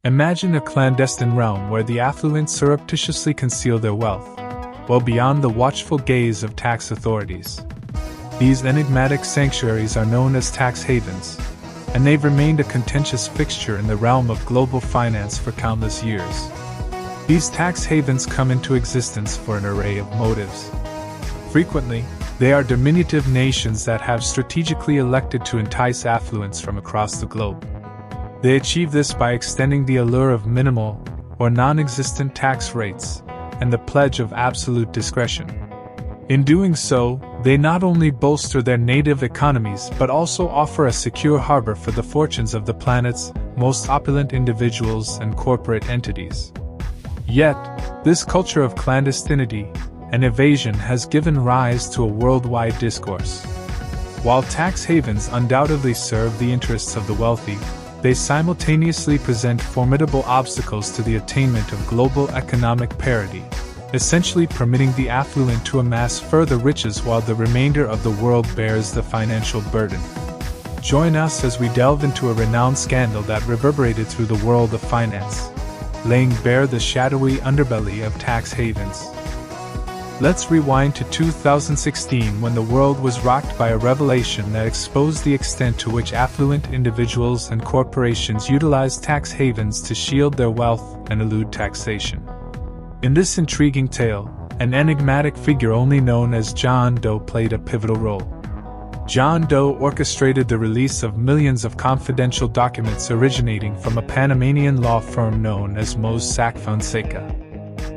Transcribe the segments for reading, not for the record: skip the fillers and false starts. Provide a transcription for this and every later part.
Imagine a clandestine realm where the affluent surreptitiously conceal their wealth, well beyond the watchful gaze of tax authorities. These enigmatic sanctuaries are known as tax havens, and they've remained a contentious fixture in the realm of global finance for countless years. These tax havens come into existence for an array of motives. Frequently, they are diminutive nations that have strategically elected to entice affluence from across the globe. They achieve this by extending the allure of minimal or non-existent tax rates and the pledge of absolute discretion. In doing so, they not only bolster their native economies but also offer a secure harbor for the fortunes of the planet's most opulent individuals and corporate entities. Yet, this culture of clandestinity and evasion has given rise to a worldwide discourse. While tax havens undoubtedly serve the interests of the wealthy, they simultaneously present formidable obstacles to the attainment of global economic parity, essentially permitting the affluent to amass further riches while the remainder of the world bears the financial burden. Join us as we delve into a renowned scandal that reverberated through the world of finance, laying bare the shadowy underbelly of tax havens. Let's rewind to 2016 when the world was rocked by a revelation that exposed the extent to which affluent individuals and corporations utilize tax havens to shield their wealth and elude taxation. In this intriguing tale, an enigmatic figure only known as John Doe played a pivotal role. John Doe orchestrated the release of millions of confidential documents originating from a Panamanian law firm known as Mossack Fonseca.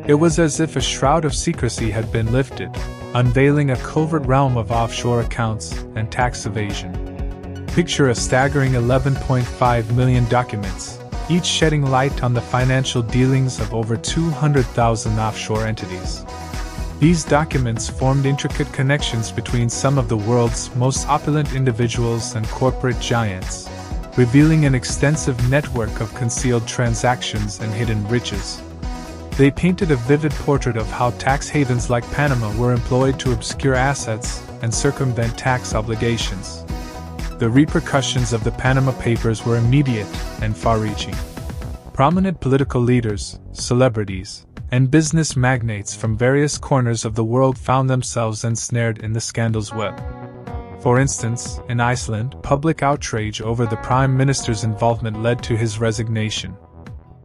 It was as if a shroud of secrecy had been lifted, unveiling a covert realm of offshore accounts and tax evasion. Picture a staggering 11.5 million documents, each shedding light on the financial dealings of over 200,000 offshore entities. These documents formed intricate connections between some of the world's most opulent individuals and corporate giants, revealing an extensive network of concealed transactions and hidden riches. They painted a vivid portrait of how tax havens like Panama were employed to obscure assets and circumvent tax obligations. The repercussions of the Panama Papers were immediate and far-reaching. Prominent political leaders, celebrities, and business magnates from various corners of the world found themselves ensnared in the scandal's web. For instance, in Iceland, public outrage over the Prime Minister's involvement led to his resignation.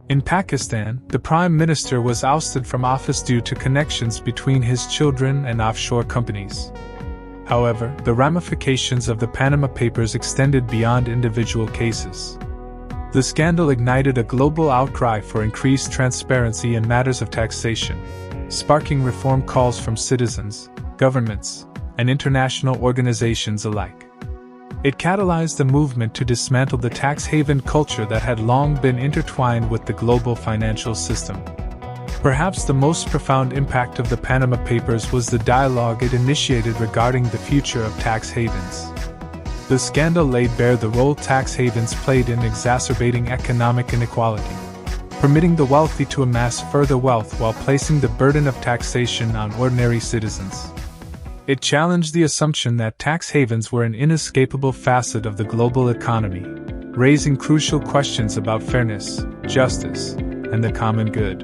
In Pakistan, the Prime Minister was ousted from office due to connections between his children and offshore companies. However, the ramifications of the Panama Papers extended beyond individual cases. The scandal ignited a global outcry for increased transparency in matters of taxation, sparking reform calls from citizens, governments, and international organizations alike. It catalyzed a movement to dismantle the tax haven culture that had long been intertwined with the global financial system. Perhaps the most profound impact of the Panama Papers was the dialogue it initiated regarding the future of tax havens. The scandal laid bare the role tax havens played in exacerbating economic inequality, permitting the wealthy to amass further wealth while placing the burden of taxation on ordinary citizens. It challenged the assumption that tax havens were an inescapable facet of the global economy, raising crucial questions about fairness, justice, and the common good.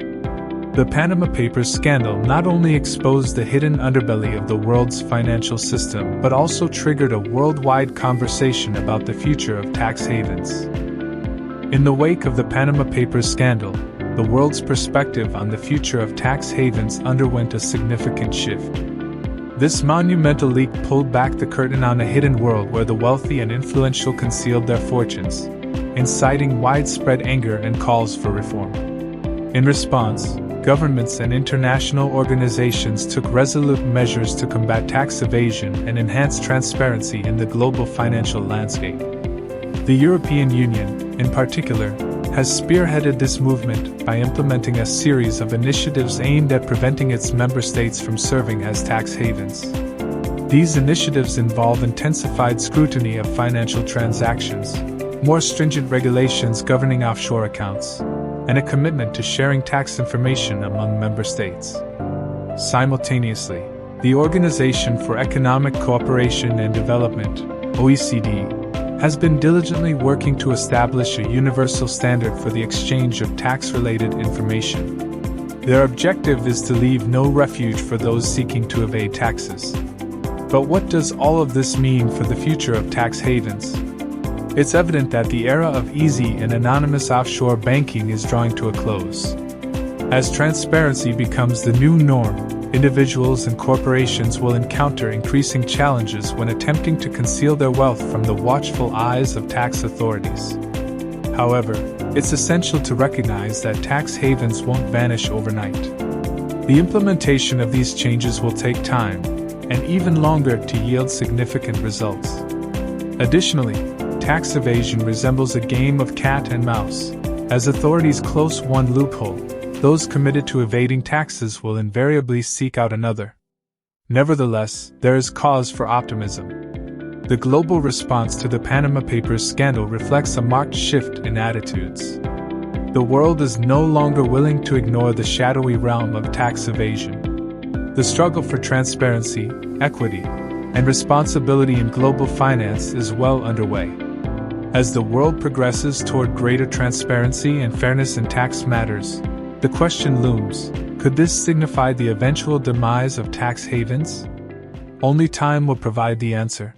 The Panama Papers scandal not only exposed the hidden underbelly of the world's financial system but also triggered a worldwide conversation about the future of tax havens. In the wake of the Panama Papers scandal, the world's perspective on the future of tax havens underwent a significant shift. This monumental leak pulled back the curtain on a hidden world where the wealthy and influential concealed their fortunes, inciting widespread anger and calls for reform. In response, governments and international organizations took resolute measures to combat tax evasion and enhance transparency in the global financial landscape. The European Union, in particular, has spearheaded this movement by implementing a series of initiatives aimed at preventing its member states from serving as tax havens. These initiatives involve intensified scrutiny of financial transactions, more stringent regulations governing offshore accounts, and a commitment to sharing tax information among member states. Simultaneously, the Organization for Economic Cooperation and Development, OECD, has been diligently working to establish a universal standard for the exchange of tax-related information. Their objective is to leave no refuge for those seeking to evade taxes. But what does all of this mean for the future of tax havens? It's evident that the era of easy and anonymous offshore banking is drawing to a close. As transparency becomes the new norm, individuals and corporations will encounter increasing challenges when attempting to conceal their wealth from the watchful eyes of tax authorities. However, it's essential to recognize that tax havens won't vanish overnight. The implementation of these changes will take time, and even longer to yield significant results. Additionally, tax evasion resembles a game of cat and mouse. As authorities close one loophole, those committed to evading taxes will invariably seek out another. Nevertheless, there is cause for optimism. The global response to the Panama Papers scandal reflects a marked shift in attitudes. The world is no longer willing to ignore the shadowy realm of tax evasion. The struggle for transparency, equity, and responsibility in global finance is well underway. As the world progresses toward greater transparency and fairness in tax matters, the question looms, could this signify the eventual demise of tax havens? Only time will provide the answer.